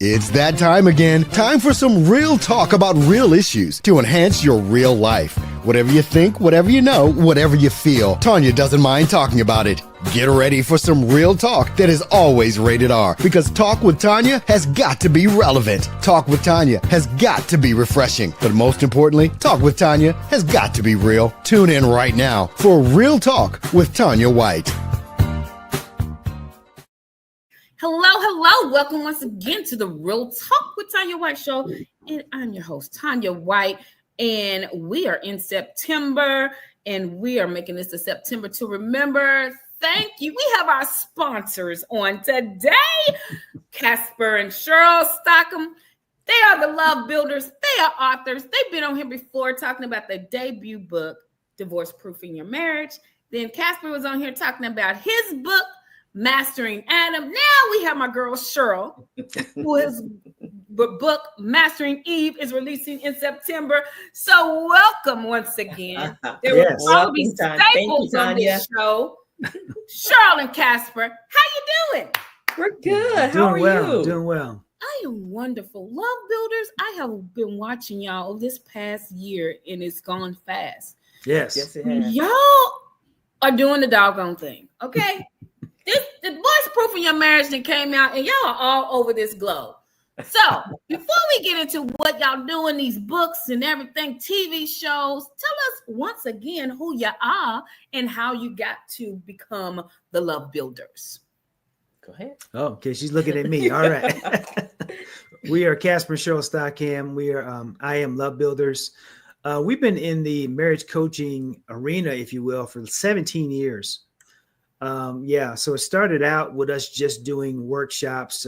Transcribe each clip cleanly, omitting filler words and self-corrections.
It's that time again. Time for some real talk about real issues to enhance your real life. Whatever you think, whatever you know, whatever you feel, Tanya doesn't mind talking about it. Get ready for some real talk that is always rated R, because Talk with Tanya has got to be relevant. Talk with Tanya has got to be refreshing. But most importantly, Talk with Tanya has got to be real. Tune in right now for Real Talk with Tanya White. Hello. Welcome once again to the Real Talk with Tanya White show. And I'm your host, Tanya White. And we are in September, and we are making this a September to remember. Thank you. We have our sponsors on today, Casper and Cheryl Stockham. They are the love builders. They are authors. They've been on here before talking about their debut book, Divorce Proofing Your Marriage. Then Casper was on here talking about his book, Mastering Adam. Now we have my girl Cheryl, whose book Mastering Eve is releasing in September. So welcome once again. There will probably be staples on this show. Cheryl and Casper, how you doing? We're good. How are you? Doing well. I am wonderful. Love builders, I have been watching y'all this past year, and it's gone fast. Yes it has. Y'all are doing the doggone thing, okay? The Divorce Proofing Your Marriage that came out, and y'all are all over this globe. So before we get into what y'all do in these books and everything, TV shows, tell us once again who you are and how you got to become the love builders. Go ahead. Oh, okay. She's looking at me. All right. We are Casper and Cheryl Stockham. We are I Am Love Builders. We've been in the marriage coaching arena, if you will, for 17 years. So it started out with us just doing workshops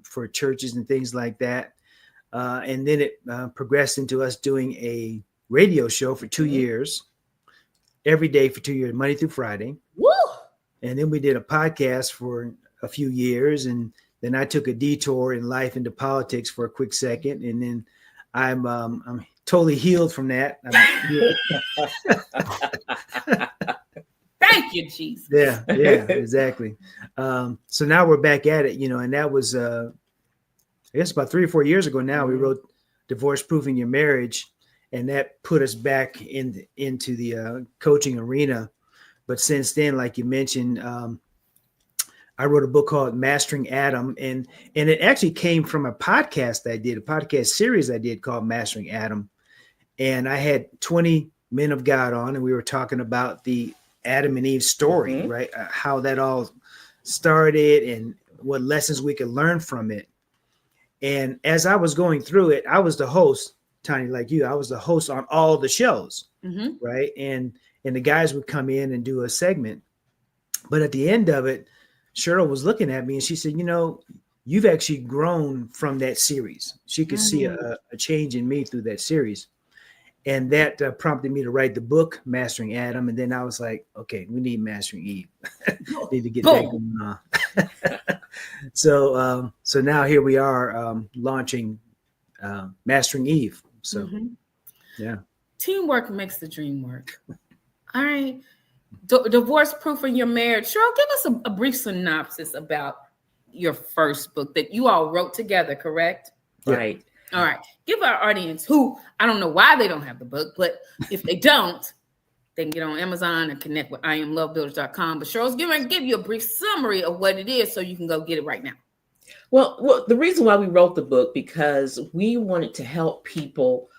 for churches and things like that. And then it progressed into us doing a radio show for 2 years, every day for 2 years, Monday through Friday. Woo! And then we did a podcast for a few years. And then I took a detour in life into politics for a quick second. And then I'm totally healed from that. Thank you, Jesus. Yeah, exactly. So now we're back at it, and that was, I guess about 3 or 4 years ago now, we wrote Divorce Proofing Your Marriage, and that put us back into the coaching arena. But since then, like you mentioned, I wrote a book called Mastering Adam, and it actually came from a podcast a podcast series I did called Mastering Adam. And I had 20 men of God on, and we were talking about the Adam and Eve story, right? How that all started and what lessons we could learn from it. And as I was going through it, I was the host, Tanya, like you. I was the host on all the shows, right? And the guys would come in and do a segment. But at the end of it, Cheryl was looking at me and she said, you've actually grown from that series. She could see a change in me through that series. And that prompted me to write the book, Mastering Adam. And then I was like, okay, we need Mastering Eve. Need to get that going on. So now here we are launching Mastering Eve. So, yeah. Teamwork makes the dream work. All right. Divorce Proofing Your Marriage. Cheryl, give us a brief synopsis about your first book that you all wrote together, correct? Right. All right. Give our audience, who I don't know why they don't have the book, but if they don't, they can get on Amazon and connect with IamLoveBuilders.com. But Cheryl's going to give you a brief summary of what it is so you can go get it right now. Well, the reason why we wrote the book, because we wanted to help people,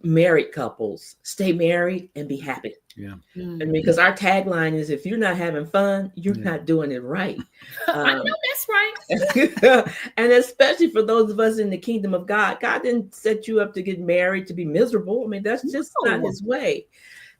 married couples, stay married and be happy. Yeah. And because our tagline is, if you're not having fun, you're not doing it right. I know that's right. And especially for those of us in the kingdom of God, God didn't set you up to get married to be miserable. I mean, that's just not his way.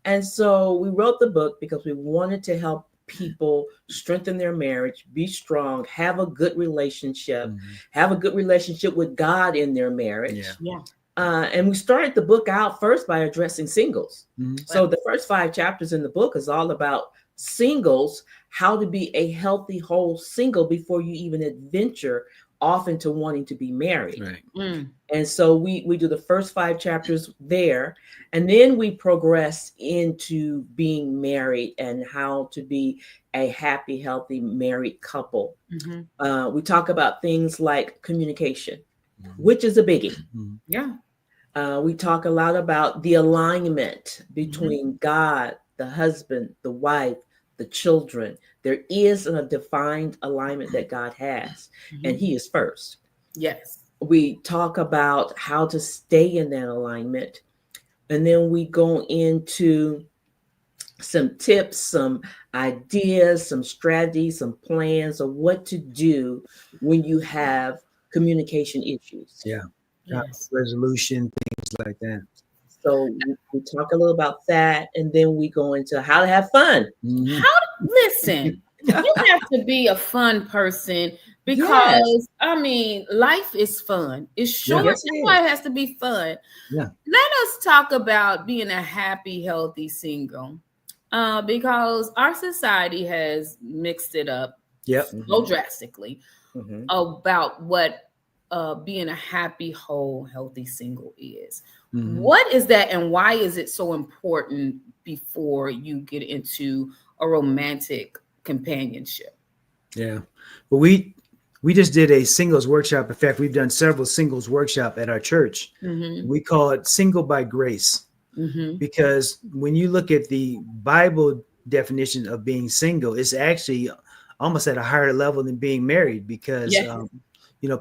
And so we wrote the book because we wanted to help people strengthen their marriage, be strong, have a good relationship, have a good relationship with God in their marriage. Yeah. And we started the book out first by addressing singles. So the first 5 chapters in the book is all about singles, how to be a healthy, whole single before you even adventure off into wanting to be married. Right. Mm. And so we do the first 5 chapters there, and then we progress into being married and how to be a happy, healthy married couple. Mm-hmm. We talk about things like communication, Mm-hmm. which is a biggie. Mm-hmm. Yeah. We talk a lot about the alignment between God, the husband, the wife, the children. There is a defined alignment that God has, and He is first. Yes. We talk about how to stay in that alignment. And then we go into some tips, some ideas, some strategies, some plans of what to do when you have communication issues. Yeah. Yes. Resolution, things like that. So we talk a little about that, and then we go into how to have fun. Mm-hmm. Listen, you have to be a fun person because I mean, life is fun. It's short. Yes, That's it why it has to be fun. Yeah. Let us talk about being a happy, healthy single. Because our society has mixed it up Yep. so drastically Mhm. about what being a happy, whole, healthy single is. Mhm. What is that, and why is it so important before you get into a romantic companionship? Yeah. Well, we just did a singles workshop. In fact, we've done several singles workshop at our church. Mm-hmm. We call it Single by Grace, Mm-hmm. because when you look at the Bible definition of being single, it's actually almost at a higher level than being married, because Yeah.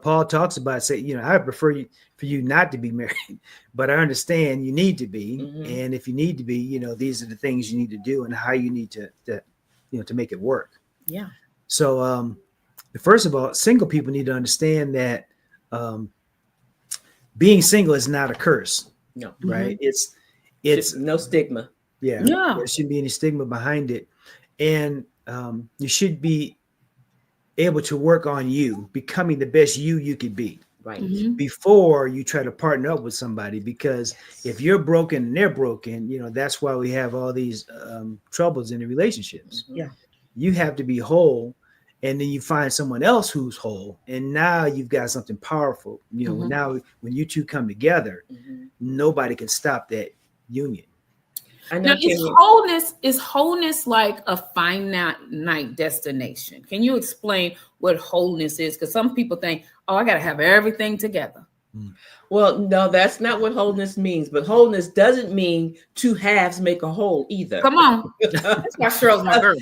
Paul talks about, say, I prefer for you not to be married, but I understand you need to be. Mhm. And if you need to be, these are the things you need to do and how you need to make it work. Yeah. So, first of all, single people need to understand that being single is not a curse, No, right? It's it's no stigma. yeah, Yeah. there shouldn't be any stigma behind it. And you should be able to work on you becoming the best you could be Right. Mhm. before you try to partner up with somebody. Because if you're broken and they're broken, that's why we have all these troubles in the relationships. Mhm. Yeah. You have to be whole, and then you find someone else who's whole, and now you've got something powerful. Mhm. Now when you two come together, Mhm. nobody can stop that union. I know. Now, is wholeness like a finite destination? Can you explain what wholeness is? Because some people think, oh, I got to have everything together. Well, no, that's not what wholeness means. But wholeness doesn't mean 2 halves make a whole either. Come on. That's why Cheryl's my girl.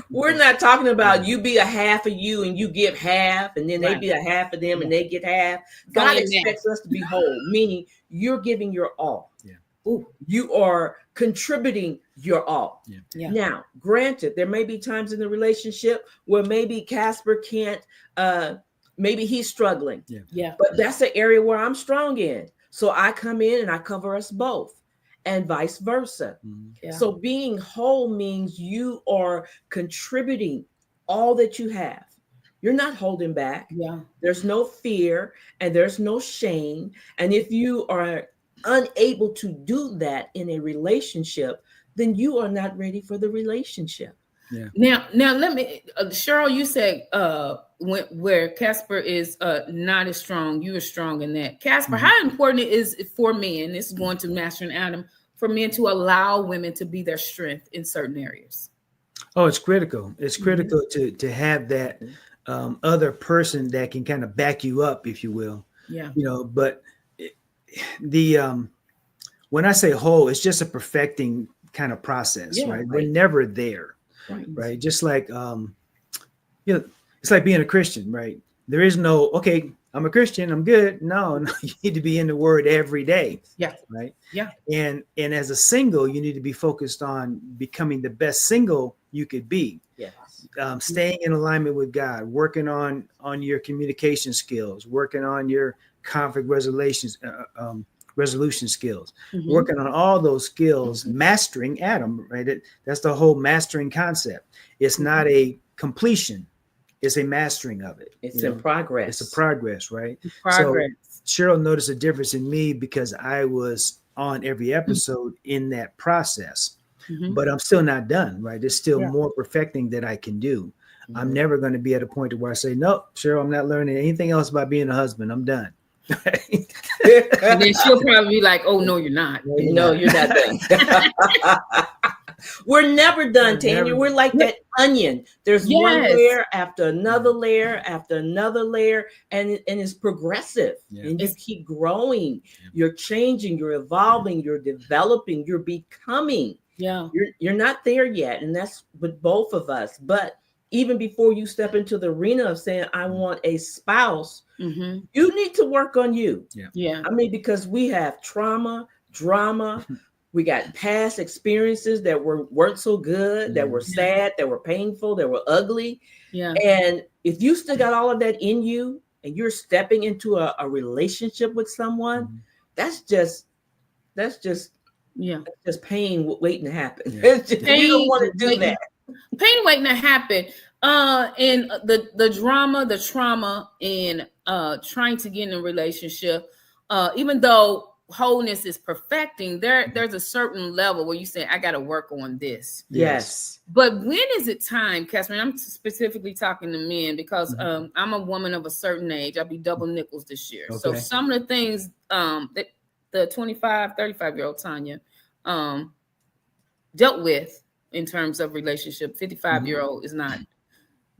We're not talking about you be a half of you and you give half, and then they Right. be a half of them and they get half. It's God only a man. expects us to be whole, meaning you're giving your all. Yeah. Ooh. You are contributing your all. Yeah. Now, granted, there may be times in the relationship where maybe Casper can't, maybe he's struggling, Yeah. but that's the area where I'm strong in. So I come in and I cover us both, and vice versa. Yeah. So being whole means you are contributing all that you have. You're not holding back. Yeah. There's no fear and there's no shame. And if you are unable to do that in a relationship, then you are not ready for the relationship. Now let me, Cheryl, you said where Casper is not as strong, you are strong in that. Casper, Mhm. how important it is for men, this is going to Master and Adam, for men to allow women to be their strength in certain areas? Oh, it's critical. It's critical to have that other person that can kind of back you up, if you will. Yeah. But when I say whole, it's just a perfecting kind of process, Yeah, right? right. We're never there, right? Just like it's like being a Christian, right? There is no, okay, I'm a Christian, I'm good. No, you need to be in the Word every day. Yeah. Right. Yeah. And as a single, you need to be focused on becoming the best single you could be. Yes. Staying in alignment with God, working on your communication skills, working on your conflict resolution skills, Mhm. working on all those skills, mastering Adam, right? That's the whole mastering concept. It's not a completion. It's a mastering of it. It's in progress. It's a progress, right? Progress. So Cheryl noticed a difference in me because I was on every episode in that process. Mhm. But I'm still not done, right? There's still Yeah. more perfecting that I can do. I'm never going to be at a point where I say, nope, Cheryl, I'm not learning anything else about being a husband. I'm done. And then she'll probably be like, oh, no, you're not. No, you're not done. We're never done, Tanya. We're like that onion. There's one layer after another layer after another layer, and it's progressive. And you keep growing. You're changing. You're evolving. You're developing. You're becoming. Yeah. You're not there yet, and that's with both of us. But even before you step into the arena of saying, I want a spouse, you need to work on you. Yeah. I mean, because we have trauma, drama. We got past experiences that weren't so good, that were sad, that were painful, that were ugly. Yeah. And if you still got all of that in you and you're stepping into a relationship with someone, that's just pain waiting to happen. We don't want to do that. Pain waiting to happen. And the drama, the trauma in trying to get in a relationship, even though wholeness is perfecting, there's a certain level where you say, I got to work on this. Yes. But when is it time, Casper? I'm specifically talking to men because I'm a woman of a certain age. I'll be double nickels this year. Okay. So some of the things that the 25, 35-year-old Tanya dealt with in terms of relationship, 55-year-old is not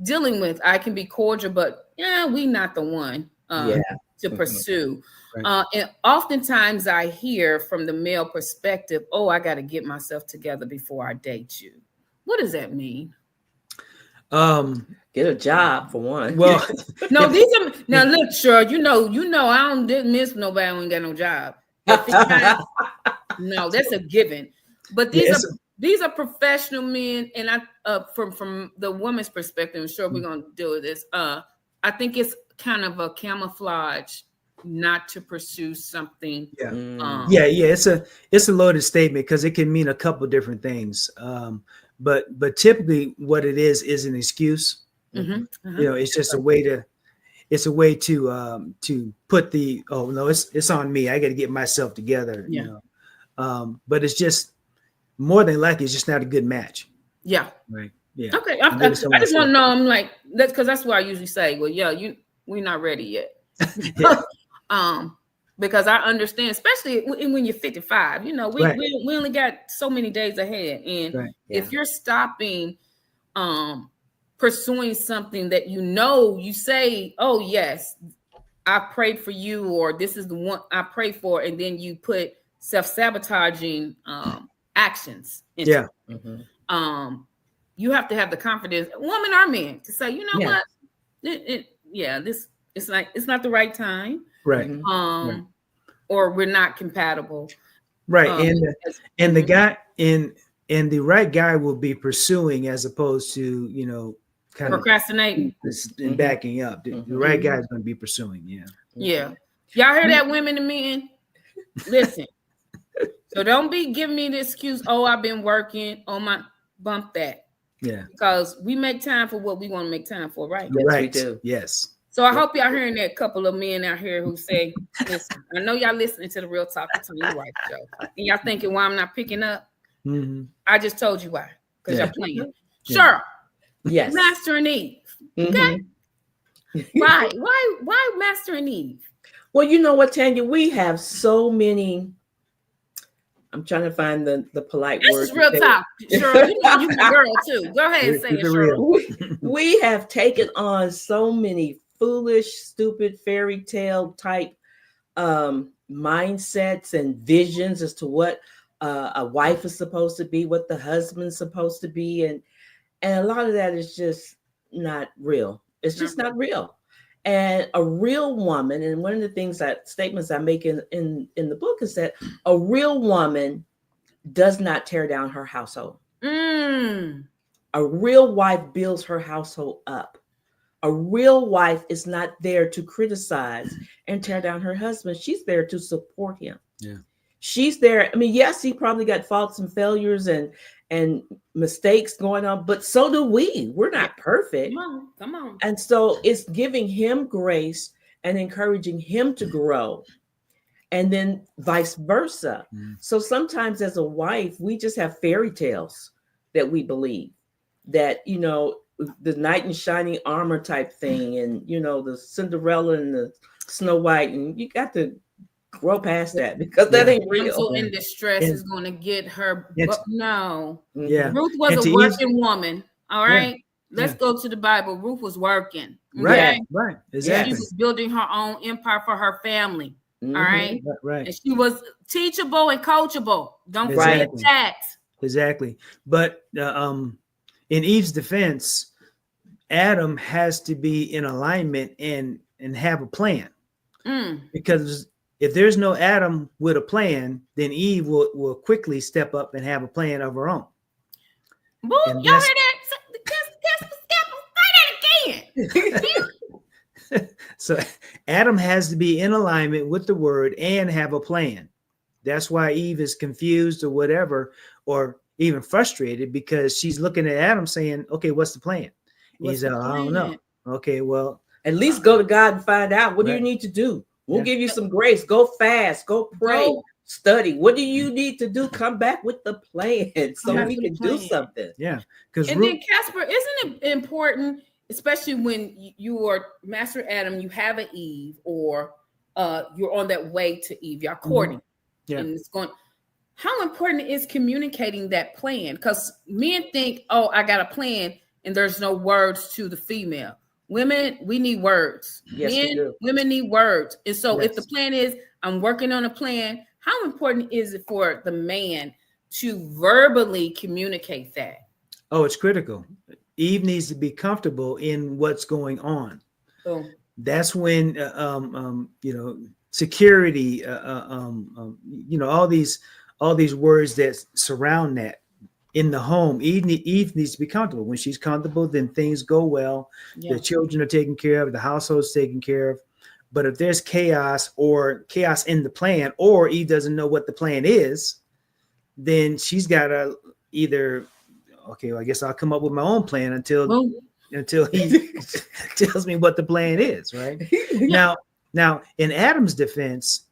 dealing with. I can be cordial, but we not the one to pursue. Right. And oftentimes I hear from the male perspective, I got to get myself together before I date you. What does that mean? Get a job for one. Well, no, these are now look, Cheryl, you know, I don't miss nobody who ain't got no job. No, that's a given. But these are professional men, and I from the woman's perspective, I'm sure we're gonna deal with this. I think it's kind of a camouflage not to pursue something. It's a loaded statement because it can mean a couple different things. But typically what it is an excuse. You know, it's just a way to put the it's on me. I got to get myself together. You know, but it's just more than likely it's just not a good match. Yeah. Right. Yeah. Okay. I just want to know. I'm like that's because that's what I usually say. Well, we're not ready yet. Because I understand, especially when you're 55, you know, we only got so many days ahead. And if you're stopping pursuing something that you say, oh, yes, I prayed for you, or this is the one I prayed for, and then you put self-sabotaging actions into it. You have to have the confidence, woman or man, to say, you know what? It's not the right time. Right. Or we're not compatible. Right. And the guy and the right guy will be pursuing as opposed to, you know, kind procrastinating and backing up. The right guy is going to be pursuing. Yeah. Y'all hear that, women and men? Listen. So don't be giving me the excuse, I've been working on my bump that. Yeah. Because we make time for what we want to make time for, right? Yes, right. we do. Yes. So I hope y'all hearing that couple of men out here who say, listen, I know y'all listening to the Real Talk with Tanya White show. And y'all thinking why I'm not picking up. I just told you why. Because y'all playing. Sure. Yes. Master and Eve. Okay. Why Master and Eve? Well, you know what, Tanya? We have so many. I'm trying to find the polite word. This is Real Talk. Cheryl, you know you're a girl too. Go ahead and say it, Cheryl. We have taken on so many foolish, stupid fairy tale type mindsets and visions as to what a wife is supposed to be, what the husband's supposed to be, and a lot of that is just not real. It's just not real. And a real woman, and one of the statements I make in the book is that a real woman does not tear down her household. A real wife builds her household up. A real wife is not there to criticize and tear down her husband. She's there to support him. Yeah. She's there. I mean, yes, he probably got faults and failures and mistakes going on, but so do we. We're not perfect. Come on. And so it's giving him grace and encouraging him to grow, and then vice versa. So sometimes as a wife, we just have fairy tales that we believe that, you know, the knight in shining armor type thing, and the Cinderella and the Snow White, and you got to grow past that because that ain't real. Damsel in distress is going to get her. No. Yeah. Ruth was a working woman. All right. Let's go to the Bible. Ruth was working. Right. Right. Exactly. She was building her own empire for her family. All right. Right. And she was teachable and coachable. Don't forget that. Exactly. But in Eve's defense, Adam has to be in alignment and have a plan. Because if there's no Adam with a plan, then Eve will quickly step up and have a plan of her own. Boo, y'all heard that? Say that again. So Adam has to be in alignment with the word and have a plan. That's why Eve is confused or whatever, or even frustrated, because she's looking at Adam saying, okay, what's the plan? He's like, I don't know. Okay, well, at least go to God and find out. What do you need to do? We'll give you some grace. Go fast. Go pray. Study. What do you need to do? Come back with the plan so we can do something. Yeah. And then Casper, isn't it important, especially when you are Master Adam, you have an Eve, or you're on that way to Eve, you're courting. Yeah. And it's going. How important is communicating that plan? Because men think, oh, I got a plan, and there's no words to the female. Women, we need words. Yes, men, women need words. And so if the plan is, I'm working on a plan, how important is it for the man to verbally communicate that? Oh, it's critical. Eve needs to be comfortable in what's going on. Oh. That's when, security, all these words that surround that. In the home, Eve needs to be comfortable. When she's comfortable, then things go well. Yeah. The children are taken care of. The household's taken care of. But if there's chaos in the plan, or Eve doesn't know what the plan is, then she's got to either, okay, well, I guess I'll come up with my own plan until he tells me what the plan is, right? Now, in Adam's defense,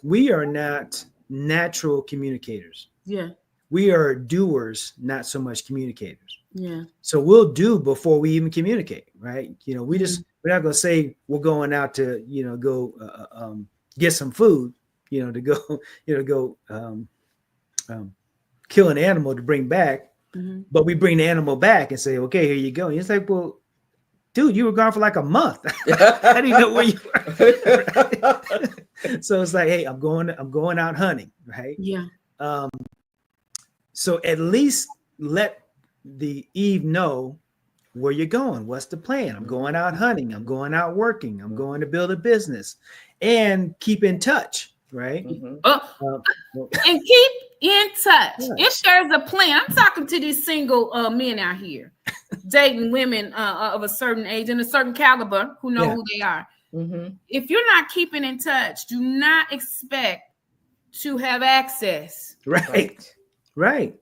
we are not natural communicators. Yeah. We are doers, not so much communicators. Yeah. So we'll do before we even communicate, right? we're not going to say we're going out to, go get some food, to go kill an animal to bring back. Mm-hmm. But we bring the animal back and say, okay, here you go. And it's like, well, dude, you were gone for like a month. I didn't know where you were. So it's like, hey, I'm going out hunting, right? Yeah. So at least let the Eve know where you're going. What's the plan? I'm going out hunting. I'm going out working. I'm going to build a business, and keep in touch, right? Mm-hmm. And keep in touch. Yes. If there's a plan, I'm talking to these single men out here dating women of a certain age and a certain caliber who know who they are. Mm-hmm. If you're not keeping in touch, do not expect to have access. Right. Right.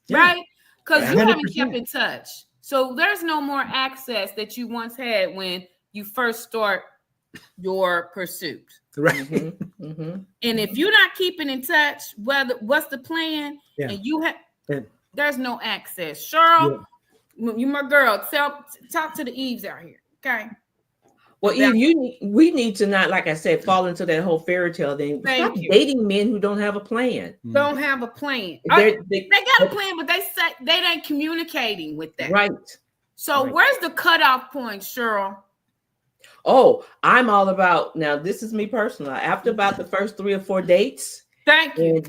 Because you haven't kept in touch. So there's no more access that you once had when you first start your pursuit. Right. Mm-hmm. Mm-hmm. And if you're not keeping in touch, what's the plan? Yeah. And you have there's no access. Cheryl, you my girl, talk to the Eves out here. Okay. Well, Eve, we need to not, like I said, fall into that whole fairy tale thing. Stop dating men who don't have a plan. Don't have a plan. They got a plan, but they ain't communicating with that. Right. So where's the cutoff point, Cheryl? Oh, I'm all about, now this is me personally. After about the first 3 or 4 dates. Thank you.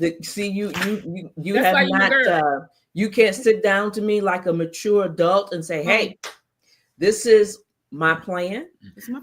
You have not, you can't sit down to me like a mature adult and say, hey, this is my plan.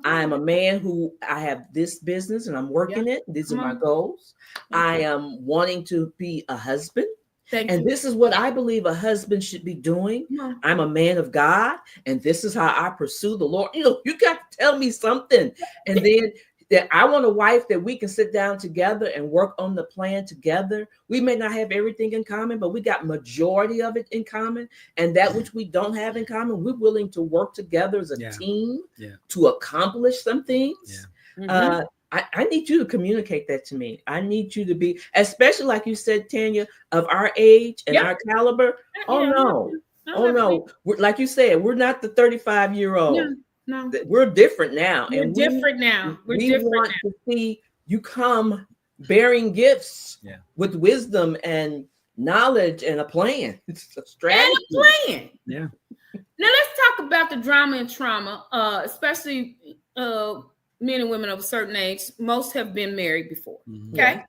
I'm a man who I have this business and I'm working it. These are my goals. I am wanting to be a husband. This is what I believe a husband should be doing. I'm a man of God, and this is how I pursue the Lord. You got to tell me something. And then that I want a wife that we can sit down together and work on the plan together. We may not have everything in common, but we got majority of it in common. And that which we don't have in common, we're willing to work together as a team to accomplish some things. Yeah. Mm-hmm. I need you to communicate that to me. I need you to be, especially like you said, Tanya, of our age and our caliber. Oh no, Oh no, like you said, we're not the 35-year-old. No. We're different now. We're different now. We want to see you come bearing gifts with wisdom and knowledge and a plan. It's a strategy. And a plan. Yeah. Now let's talk about the drama and trauma, especially men and women of a certain age. Most have been married before. Mm-hmm. Okay. Yeah.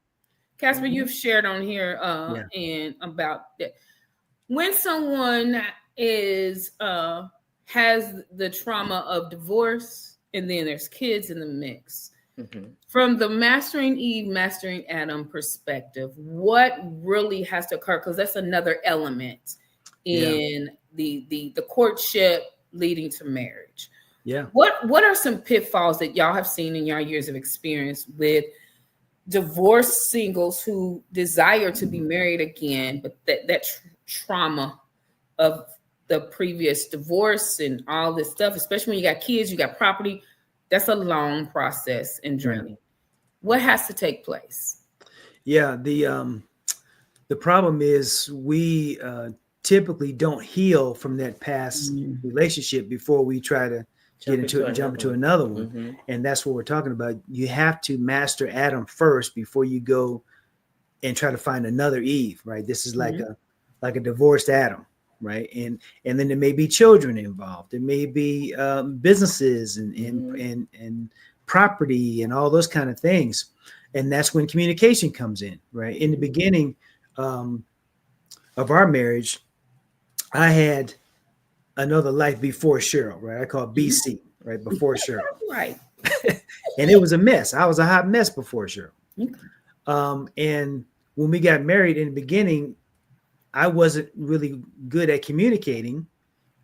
Casper, you've shared on here and about that. When someone is has the trauma of divorce, and then there's kids in the mix. Mm-hmm. From the mastering Eve, mastering Adam perspective, what really has to occur? Because that's another element in the courtship leading to marriage. Yeah. What are some pitfalls that y'all have seen in your years of experience with divorced singles who desire to be married again, but that trauma of the previous divorce and all this stuff, especially when you got kids, you got property, that's a long process and journey. What has to take place? Yeah, the problem is we typically don't heal from that past relationship before we try to jump into another one. Mm-hmm. And that's what we're talking about. You have to master Adam first before you go and try to find another Eve, right? This is like a divorced Adam, right? And then there may be children involved. There may be businesses and property and all those kind of things. And that's when communication comes in, right? In the beginning of our marriage, I had another life before Cheryl, right? I call it BC, right? Before Cheryl. Right. And it was a mess. I was a hot mess before Cheryl. Okay. And when we got married in the beginning, I wasn't really good at communicating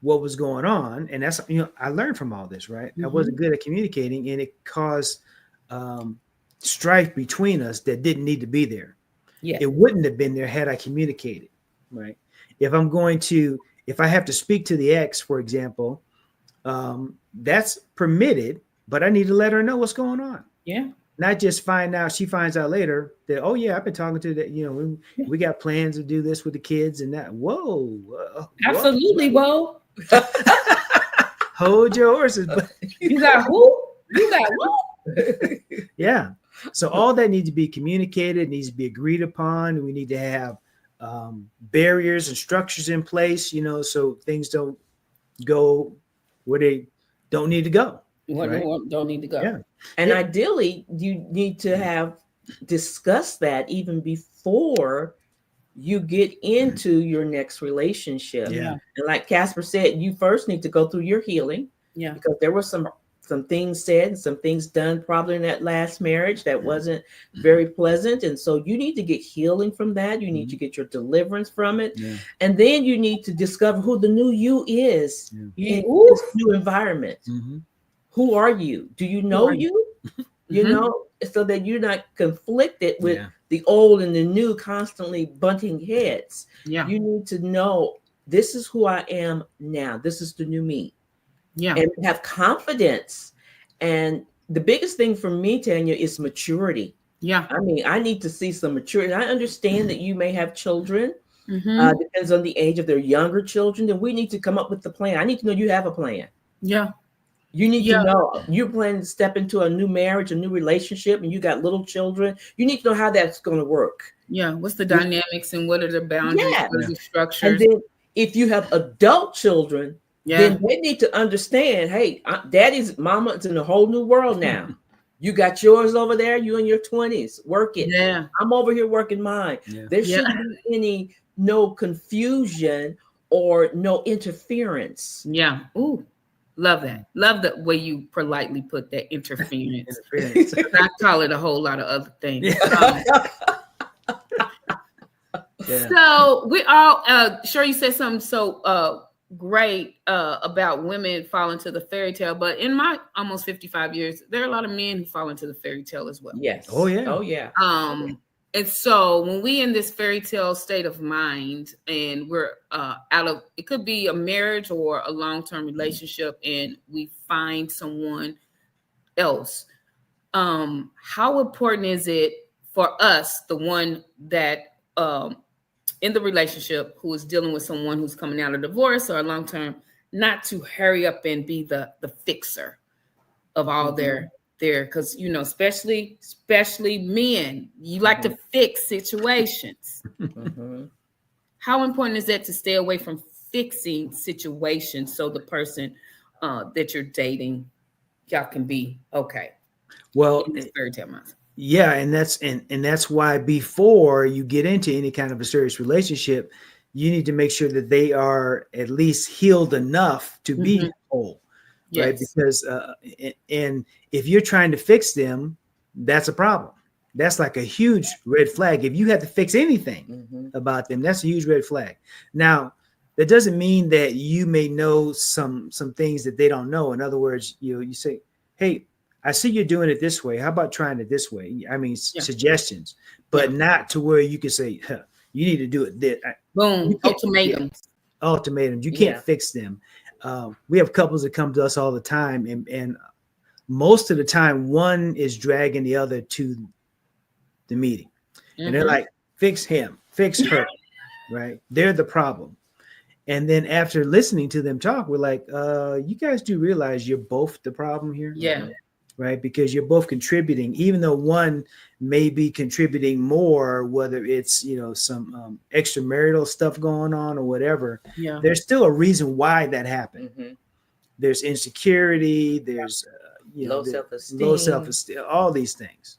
what was going on. And that's, I learned from all this, right? I wasn't good at communicating, and it caused strife between us that didn't need to be there. Yeah. It wouldn't have been there had I communicated, right? If I have to speak to the ex, for example, that's permitted, but I need to let her know what's going on. Yeah. Not just she finds out later that, oh yeah, I've been talking to that, we got plans to do this with the kids and that. Whoa. Absolutely. Whoa. Hold your horses. You got who? You got what? Yeah. So all that needs to be communicated, needs to be agreed upon. We need to have barriers and structures in place, so things don't go where they don't need to go. Right? Don't need to go. Yeah. And ideally, you need to have discussed that even before you get into your next relationship. Yeah. And like Casper said, you first need to go through your healing. Yeah. Because there were some things said and some things done probably in that last marriage that wasn't very pleasant. And so you need to get healing from that. You need to get your deliverance from it. Yeah. And then you need to discover who the new you is in this new environment. Mm-hmm. Who are you? Do you know you? So that you're not conflicted with the old and the new constantly butting heads. Yeah. You need to know, this is who I am now. This is the new me. Yeah. And have confidence. And the biggest thing for me, Tanya, is maturity. Yeah. I mean, I need to see some maturity. I understand that you may have children. Depends on the age of their younger children. Then we need to come up with the plan. I need to know you have a plan. Yeah. You need to know you're planning to step into a new marriage, a new relationship, and you got little children. You need to know how that's going to work. Yeah. What's the dynamics and what are the boundaries? What are the structures? And then if you have adult children, then they need to understand, hey, mama is in a whole new world now. You got yours over there. You in your 20s. Work it. Yeah. I'm over here working mine. Yeah. There shouldn't be no confusion or no interference. Yeah. Ooh. Love that. Love the way you politely put that, interference. I call it a whole lot of other things. So we all, sure, you said something so great about women fall into the fairy tale, but in my almost 55 years, there are a lot of men who fall into the fairy tale as well. Yes. Oh yeah. Oh yeah. And so when we in this fairy tale state of mind and we're it could be a marriage or a long-term relationship, and we find someone else, how important is it for us, the one that in the relationship who is dealing with someone who's coming out of divorce or a long term, not to hurry up and be the fixer of all their because especially men, you like to fix situations. How important is that to stay away from fixing situations so the person that you're dating, y'all can be okay? Well, yeah, and that's why before you get into any kind of a serious relationship, you need to make sure that they are at least healed enough to be whole, right? Because and if you're trying to fix them, that's a problem. That's like a huge red flag. If you have to fix anything about them, that's a huge red flag. Now, that doesn't mean that you may know some things that they don't know. In other words, you say, hey, I see you're doing it this way. How about trying it this way? I mean, suggestions, but not to where you can say, you need to do it this. Boom, ultimatums. You can't fix them. We have couples that come to us all the time, and most of the time, one is dragging the other to the meeting, and they're like, fix him, fix her, right? They're the problem. And then after listening to them talk, we're like, you guys do realize you're both the problem here? Yeah. Right? Because you're both contributing, even though one may be contributing more, whether it's, some extramarital stuff going on or whatever. Yeah. There's still a reason why that happened. There's insecurity. There's, low self-esteem, all these things.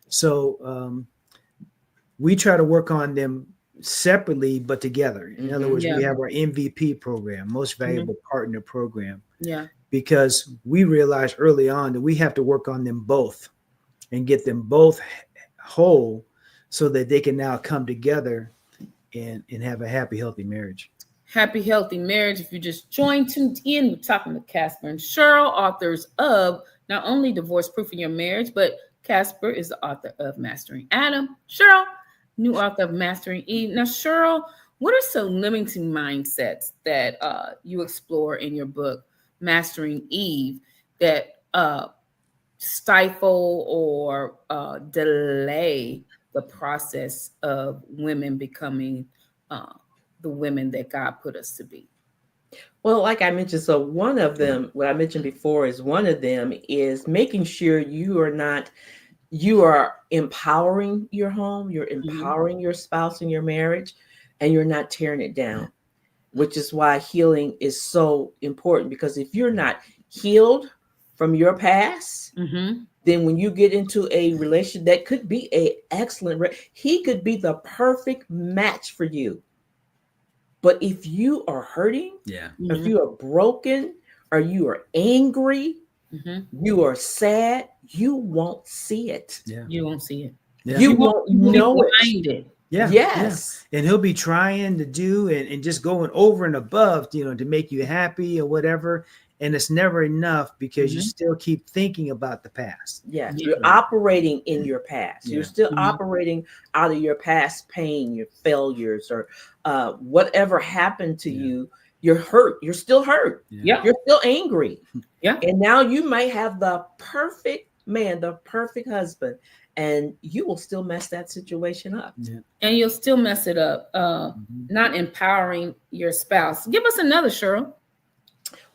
So we try to work on them separately, but together. In other words, we have our MVP program, most valuable partner program. Yeah. Because we realized early on that we have to work on them both and get them both whole so that they can now come together and have a happy, healthy marriage. Happy, healthy marriage. If you just tuned in, we're talking to Casper and Cheryl, authors of not only Divorce Proofing Your Marriage, but Casper is the author of Mastering Adam. Cheryl, new author of Mastering Eve. Now, Cheryl, what are some limiting mindsets that you explore in your book, Mastering Eve, that stifle or delay the process of women becoming the women that God put us to be? Well, like I mentioned, so one of them, what I mentioned before, is one of them is making sure you are empowering your home, you're empowering your spouse in your marriage, and you're not tearing it down, which is why healing is so important. Because if you're not healed from your past, then when you get into a relationship that could be he could be the perfect match for you. But if you are hurting, if you are broken, or you are angry, you are sad, you won't see it. Yeah. You won't see it. Yeah. You won't know it. Yeah. Yes. Yeah. And he'll be trying to do and just going over and above, to make you happy or whatever. And it's never enough because you still keep thinking about the past. Yeah. You're operating in your past. You're still operating out of your past pain, your failures, or whatever happened to you. You're hurt. You're still hurt. Yeah. You're still angry. Yeah. And now you might have the perfect man, the perfect husband, and you will still mess that situation up. Yeah. And you'll still mess it up. Not empowering your spouse. Give us another, Cheryl.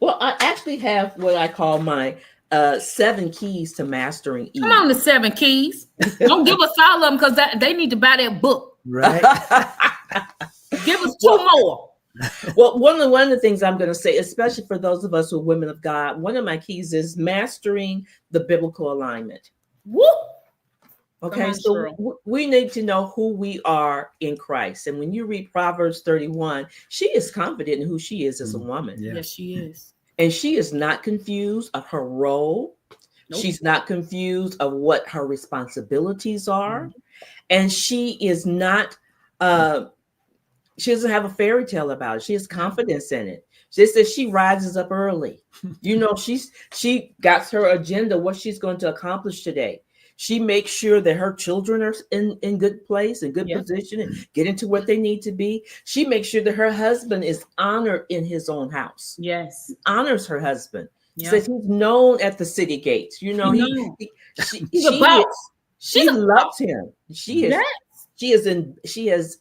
Well, I actually have what I call my 7 keys to mastering Eve. Come on, the 7 keys. Don't give us all of them because they need to buy that book. Right. Give us 2 more. Well, one of the things I'm going to say, especially for those of us who are women of God, one of my keys is mastering the biblical alignment. Woo! Okay, so we need to know who we are in Christ. And when you read Proverbs 31, she is confident in who she is as a woman. Yeah. Yes, she is. And she is not confused of her role. Nope. She's not confused of what her responsibilities are. And she is not, she doesn't have a fairy tale about it. She has confidence in it. She says she rises up early. She got her agenda, what she's going to accomplish today. She makes sure that her children are in good place and good position and get into what they need to be. She makes sure that her husband is honored in his own house. Yes. Honors her husband. She says he's known at the city gates. She loves him. She has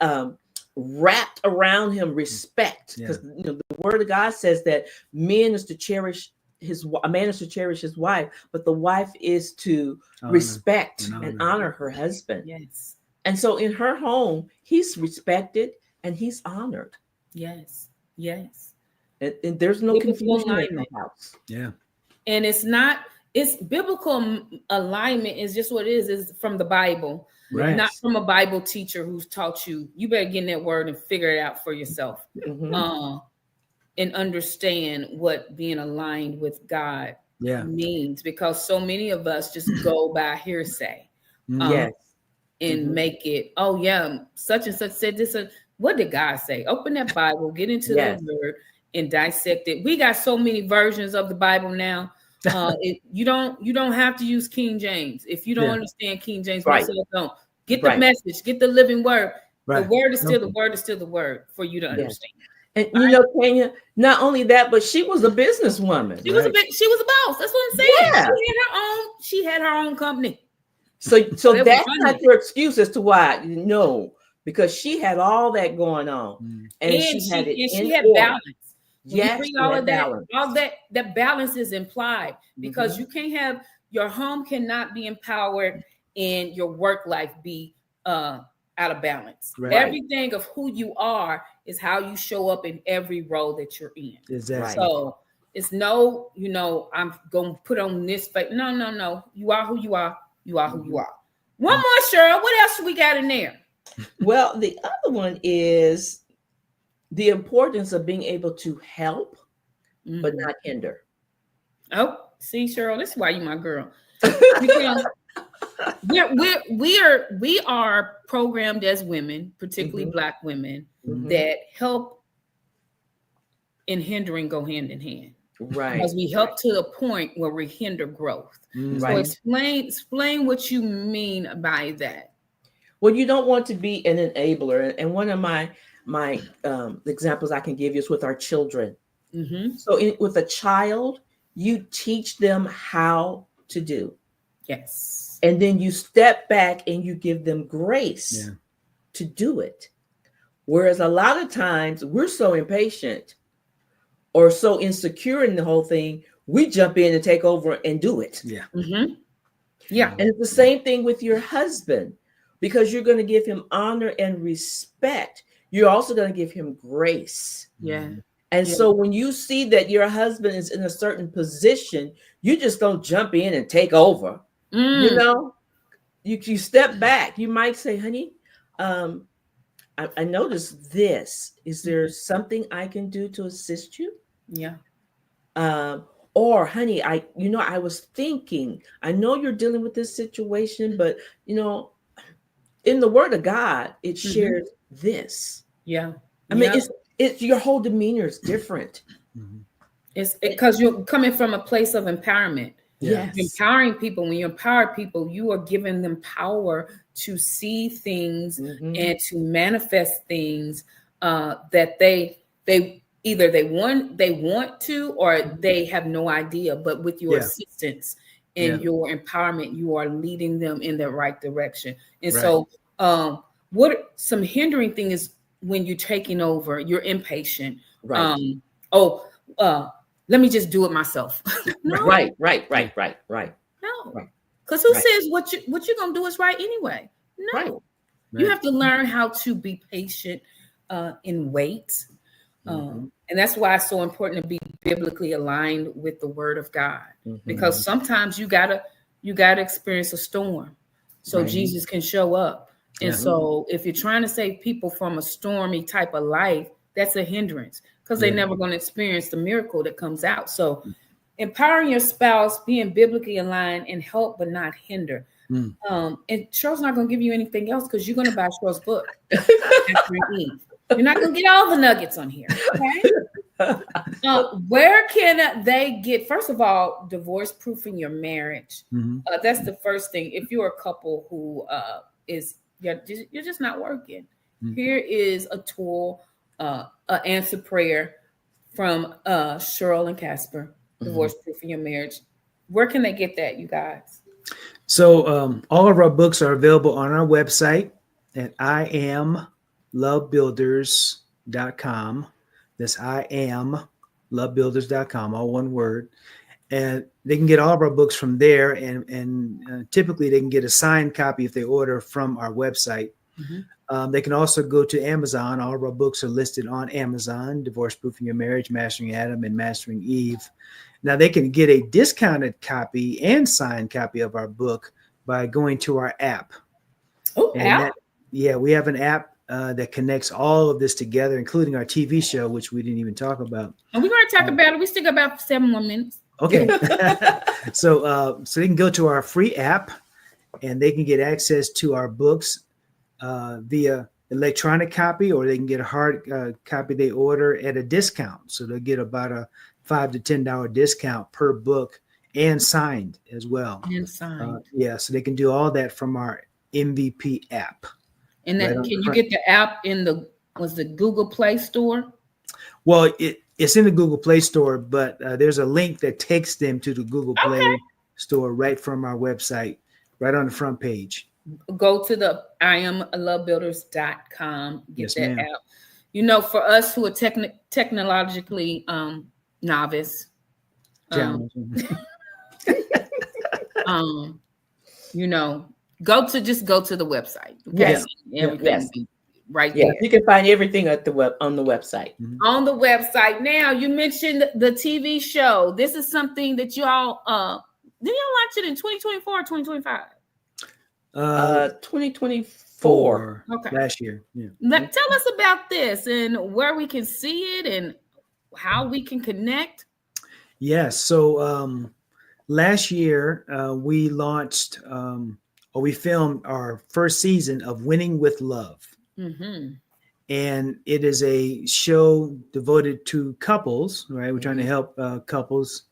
wrapped around him respect, because the word of God says that a man is to cherish his wife, but the wife is to respect and honor her husband. Yes. And so in her home, he's respected and he's honored. Yes. Yes. And there's no confusion in the house. Yeah. And it's biblical alignment is just what it is from the Bible, Right. not from a Bible teacher who's taught you. You better get in that word and figure it out for yourself. And understand what being aligned with God means, because so many of us just go by hearsay. And make it, such and such said this. What did God say? Open that Bible, get into the word and dissect it. We got so many versions of the Bible now. You don't have to use King James. If you don't understand King James, don't. Get the message, get the living word. The word is still the word is still the word for you to understand. And you know, Tanya, not only that, but she was a businesswoman. She was a boss. That's what I'm saying. Yeah. She had her own company. So that's not your excuse as to why. No, because she had all that going on, and she had balance. Yes, all of that balance is implied, because you can't have your home cannot be empowered and your work life be out of balance. Right. Everything of who you are is how you show up in every role that you're in. Exactly. So it's I'm gonna put on this face. No. You are who you are. You are who you are. One more, Cheryl. What else we got in there? Well, the other one is the importance of being able to help, but not hinder. Oh, see, Cheryl, this is why you my girl. Because we are programmed as women, particularly Black women, that help and hindering go hand in hand. Right. Because we help to the point where we hinder growth. So explain what you mean by that. Well, you don't want to be an enabler. And one of my examples I can give you is with our children. So with a child, you teach them how to do. Yes. And then you step back and you give them grace to do it. Whereas a lot of times we're so impatient or so insecure in the whole thing, we jump in and take over and do it. Yeah. Yeah. And it's the same thing with your husband, because you're going to give him honor and respect. You're also going to give him grace. Yeah. And so when you see that your husband is in a certain position, you just don't jump in and take over. You know, you step back. You might say, honey, I noticed this. Is there something I can do to assist you? Yeah. Or honey, I was thinking, I know you're dealing with this situation, but in the word of God, it shares this. Yeah. I mean, it's your whole demeanor is different. It's because you're coming from a place of empowerment. Yes. Empowering people. When you empower people, you are giving them power to see things and to manifest things that they either they want to, or they have no idea. But with your assistance and your empowerment, you are leading them in the right direction. And so what some hindering thing is when you're taking over, you're impatient. Right. Let me just do it myself. No. Right. No. Because who says what you're gonna do is right anyway? No. Right. You have to learn how to be patient and wait. And that's why it's so important to be biblically aligned with the word of God. Because sometimes you gotta experience a storm so Jesus can show up. And so if you're trying to save people from a stormy type of life, that's a hindrance, because they're never going to experience the miracle that comes out. So empowering your spouse, being biblically aligned, and help but not hinder. And Cheryl's not going to give you anything else, because you're going to buy Cheryl's book. You're not going to get all the nuggets on here. Okay. Where can they get, first of all, divorce proofing your marriage? That's the first thing. If you're a couple who you're just not working, here is a tool, an answer prayer from Cheryl and Casper, divorce proofing your marriage. Where can they get that, you guys? So all of our books are available on our website at lovebuilders.com. That's I am lovebuilders.com, all one word. And they can get all of our books from there. And typically they can get a signed copy if they order from our website. They can also go to Amazon. All of our books are listed on Amazon: Divorce Proofing Your Marriage, Mastering Adam, and Mastering Eve. Now they can get a discounted copy and signed copy of our book by going to our app. Oh, app? We have an app that connects all of this together, including our TV show, which we didn't even talk about. And we're going to talk about it. We still got about 7 more minutes. Okay. So they can go to our free app and they can get access to our books via electronic copy, or they can get a hard copy they order at a discount. So they'll get about a $5 to $10 discount per book, and signed as well. And signed. So they can do all that from our MVP app. And then can you get the app in the Google Play Store? Well, it's in the Google Play Store, but there's a link that takes them to the Google Play Store right from our website, right on the front page. Go to the IamLoveBuilders.com. Get that ma'am. app. You know, for us who are technologically novice, you know, go to the website. Yes. Everything right Yeah, there. you can find everything at the on the website. On the website. Now, you mentioned the TV show. This is something that y'all did y'all launch it in 2024 or 2025? 2024. Okay. Last year. Yeah. Tell us about this and where we can see it and how we can connect. Yes. So last year we launched we filmed our first season of Winning with Love. And it is a show devoted to couples, right? We're trying to help couples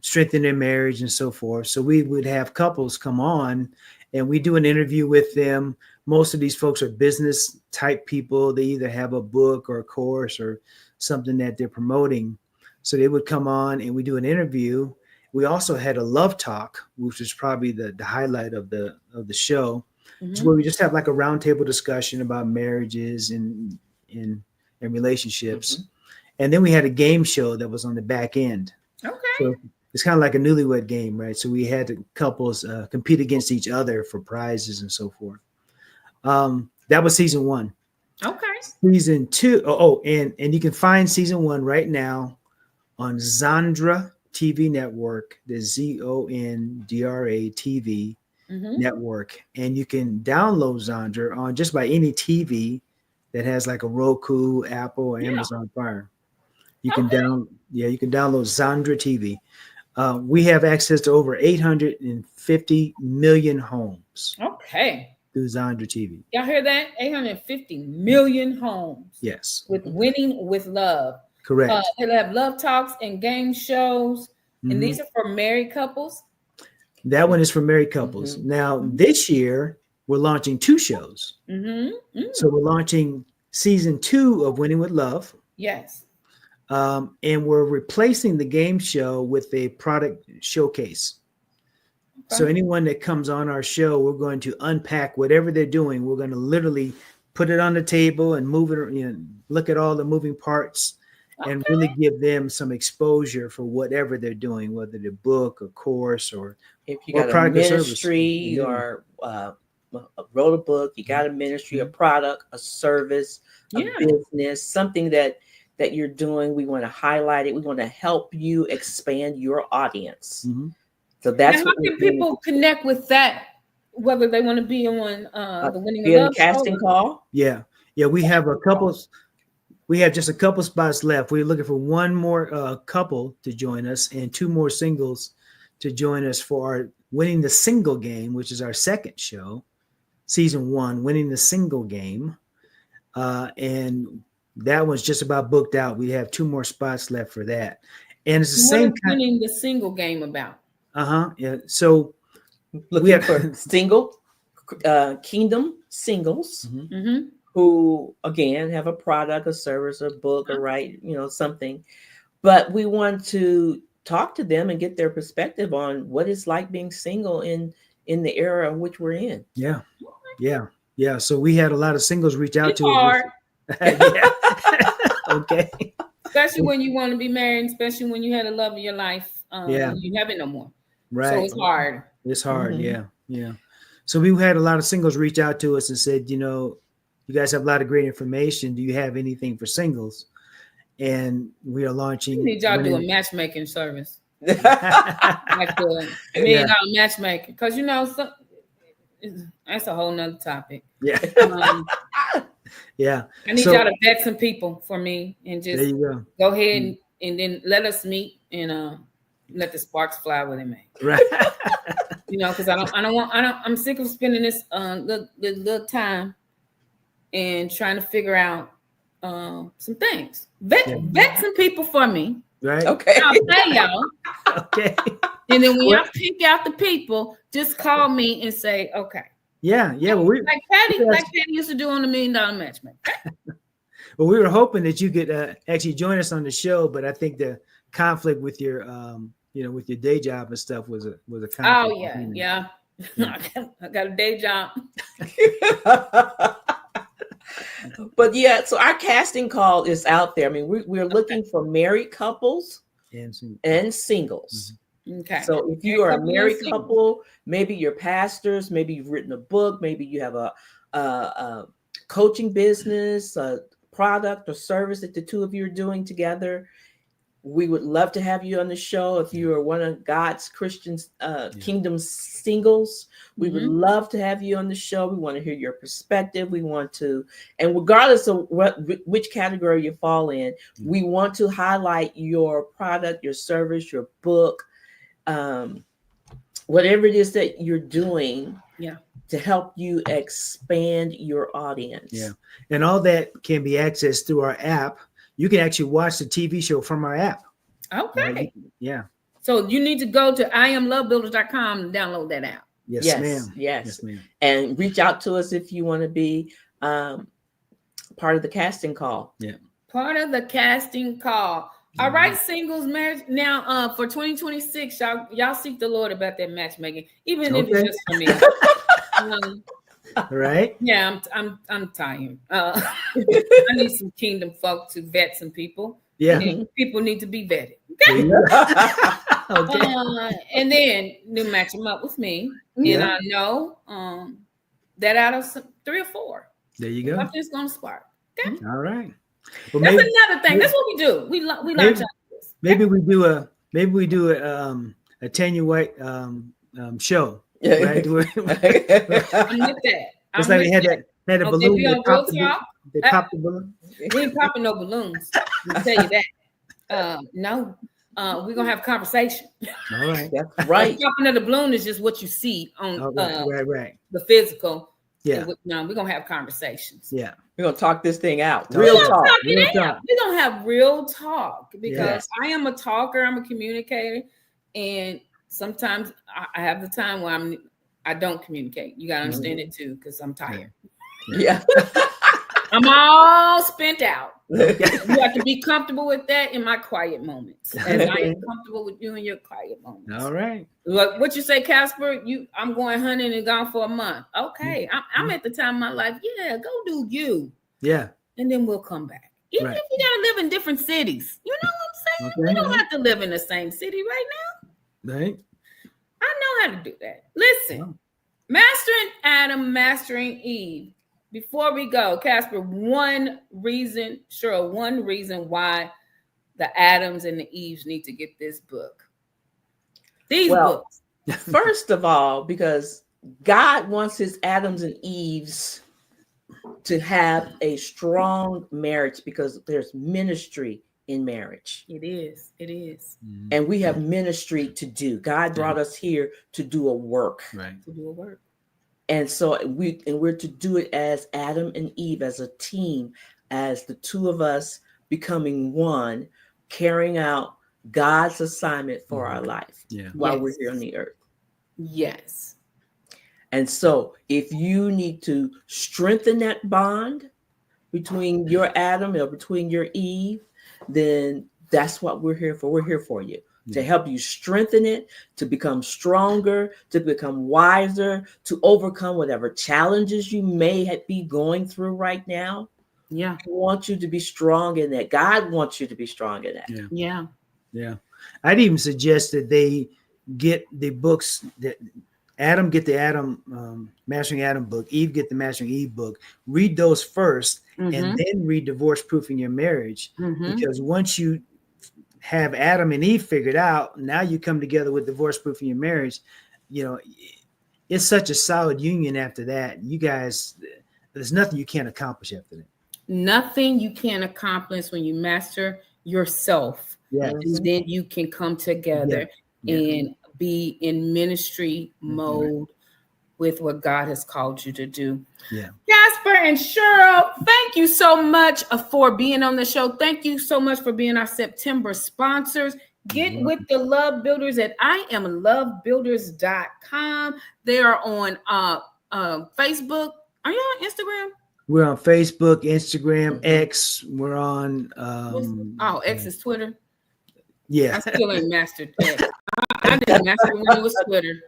strengthen their marriage and so forth. So we would have couples come on and we do an interview with them. Most of these folks are business type people. They either have a book or a course or something that they're promoting. So they would come on and we do an interview. We also had a love talk, which was probably the highlight of the show. It's where we just have like a roundtable discussion about marriages and relationships. And then we had a game show that was on the back end. Okay. So it's kind of like a newlywed game, right? So we had the couples compete against each other for prizes and so forth. That was season 1. Okay. Season 2. And you can find season 1 right now on Zandra TV Network, the ZONDRA TV network. And you can download Zandra on just by any TV that has like a Roku, Apple, or Amazon Fire. You can download Zandra TV. We have access to over 850 million homes. Okay. Through Zandra TV. Y'all hear that? 850 million homes. Yes. With Winning with Love. Correct. They'll have love talks and game shows. And these are for married couples. That one is for married couples. Now, this year, we're launching 2 shows. So we're launching season 2 of Winning with Love. Yes. And we're replacing the game show with a product showcase. Okay. So anyone that comes on our show, we're going to unpack whatever they're doing. We're going to literally put it on the table and move it, look at all the moving parts and really give them some exposure for whatever they're doing, whether they're book or course or if you got a ministry or wrote a book, you got a ministry, a product, a service, a business, something that you're doing. We want to highlight it. We want to help you expand your audience. So that's how can people connect with that, whether they want to be on the Winning with Love casting call? Yeah. We have just a couple spots left. We're looking for one more couple to join us and 2 more singles to join us for our Winning the Single Game, which is our second show, season 1, Winning the Single Game. And that one's just about booked out. We have 2 more spots left for that. And it's the same kind. Winning the Single Game about? Yeah. So we have for single kingdom singles who again have a product, a service, a book, or write, something. But we want to talk to them and get their perspective on what it's like being single in the era in which we're in. Yeah. Yeah. So we had a lot of singles reach out It's to hard, us. Yeah. Okay. especially when you want to be married, especially when you had a love of your life. Yeah. You have it no more. Right. So it's hard. It's hard. Mhm. Yeah. Yeah. So we had a lot of singles reach out to us and said, you guys have a lot of great information. Do you have anything for singles? And we are launching. We need y'all to do a matchmaking service. Mhm. Like the $1 million matchmaking. Because that's a whole nother topic. Yeah. Yeah. I need y'all to vet some people for me and just there you go ahead and then let us meet and let the sparks fly where they may. Right. Because I'm sick of spending this little time and trying to figure out some things. Vet some people for me. Right. Okay. I'll pay y'all. Okay. And then when y'all pick out the people, just call me and say, okay. Yeah. Yeah. Well, like Patty used to do on the $1 Million Matchmaking. Well, we were hoping that you could actually join us on the show, but I think the conflict with your, with your day job and stuff was a conflict. Oh yeah. I got a day job. But yeah, so our casting call is out there. I mean, we're looking for married couples and singles. Mm-hmm. Okay. So if you are a married couple, maybe you're pastors, maybe you've written a book, maybe you have a coaching business, a product or service that the two of you are doing together. We would love to have you on the show. If you are one of God's Christian kingdom singles, we would love to have you on the show. We want to hear your perspective. We want to, and regardless of which category you fall in, we want to highlight your product, your service, your book, whatever it is that you're doing to help you expand your audience. Yeah. And all that can be accessed through our app. You can actually watch the TV show from our app. Okay. Right? Yeah. So you need to go to IamLoveBuilders.com and download that app. Yes, ma'am. Yes, ma'am. And reach out to us if you want to be part of the casting call. Yeah. Part of the casting call. All right, singles, marriage. Now, for 2026, y'all seek the Lord about that matchmaking, even if it's just for me. Right? Yeah, I'm tired. I need some kingdom folk to vet some people. Yeah. And people need to be vetted. Okay. Okay. And then you match them up with me, and I know that out of 3 or 4, there you go. something's gonna spark. Okay. All right. Well, That's another thing. That's what we do. We launch out this. Maybe we do a Tanya White show. Right? I'm with that. It's like they had a balloon. They popped the balloon. We ain't popping no balloons. I'll tell you that. No. We're gonna have a conversation. All right. That's right. Popping of the balloon is just what you see on right. the physical. Yeah. No, we're gonna have conversations. Yeah. We're gonna talk this thing out. Real Real talk. Real talk. We're gonna have real talk because Yes. I am a talker, I'm a communicator, and sometimes I have the time where I don't communicate. You gotta understand it too, because I'm tired. Yeah. I'm all spent out. You have to be comfortable with that in my quiet moments. And I am comfortable with you in your quiet moments. All right. Look, what you say, Casper? I'm going hunting and gone for a month. Okay. I'm at the time of my life. Yeah, go do you. Yeah. And then we'll come back. Even if you gotta live in different cities. You know what I'm saying? We don't have to live in the same city right now. Right. I know how to do that. Listen, mastering Adam, mastering Eve. Before we go, Casper, one reason why the Adams and the Eves need to get this book. These books. First of all, because God wants his Adams and Eves to have a strong marriage because there's ministry in marriage. It is. And we have ministry to do. God brought us here to do a work. Right. To do a work. And so we're to do it as Adam and Eve, as a team, as the two of us becoming one, carrying out God's assignment for our life while we're here on the earth. Yes. And so if you need to strengthen that bond between your Adam or between your Eve, then that's what we're here for. We're here for you. to help you strengthen it, to become stronger, to become wiser, to overcome whatever challenges you may be going through right now. Yeah. I want you to be strong in that. God wants you to be strong in that. Yeah. I'd even suggest that they get the books that Adam get the Mastering Adam book, Eve get the Mastering Eve book. Read those first, and then read Divorce Proofing Your Marriage. Because once you have Adam and Eve figured out, now you come together with Divorce Proofing Your Marriage. You know, it's such a solid union after that. You guys, there's nothing you can't accomplish after that. Nothing you can't accomplish when you master yourself. Yeah. And then you can come together and be in ministry mode with what God has called you to do. Yeah. Casper and Cheryl, thank you so much for being on the show. Thank you so much for being our September sponsors. Get with the Love Builders at IamLoveBuilders.com. They are on Facebook. Are you on Instagram? We're on Facebook, Instagram, X. We're on X is Twitter. Yeah. I still ain't mastered X. I didn't master when it was Twitter.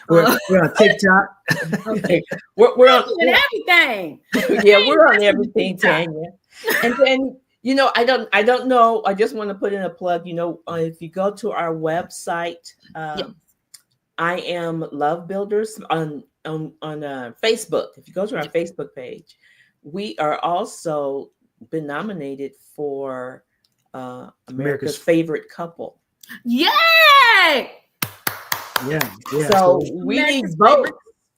We're on TikTok. Okay. We're on everything. Yeah, we're on everything, Tanya. And then, you know, I don't know. I just want to put in a plug. You know, if you go to our website, I Am Love Builders on Facebook. If you go to our Facebook page, we are also been nominated for America's Favorite Couple. Yay! Yeah. So we need votes.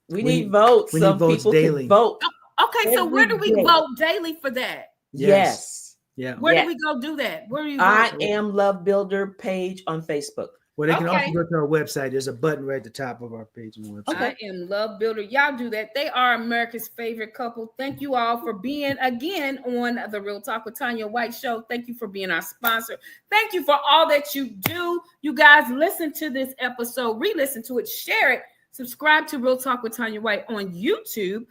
We need votes. We Some need votes people daily. can vote. Okay, so where do we vote daily for that? Yes. Yeah. Where do we go do that? Where do you I Am Love Builder page on Facebook. Well, they can also go to our website. There's a button right at the top of our page on the website. I Am Love Builder. Y'all do that. They are America's favorite couple. Thank you all for being again on the Real Talk with Tanya White show. Thank you for being our sponsor. Thank you for all that you do. You guys listen to this episode, re-listen to it, share it, subscribe to Real Talk with Tanya White on YouTube.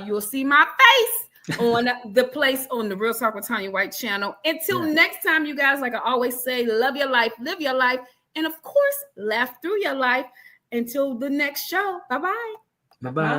You'll see my face on the place on the Real Talk with Tanya White channel. Until next time, you guys, like I always say, love your life, live your life, and of course, laugh through your life. Until the next show. Bye-bye. Bye-bye.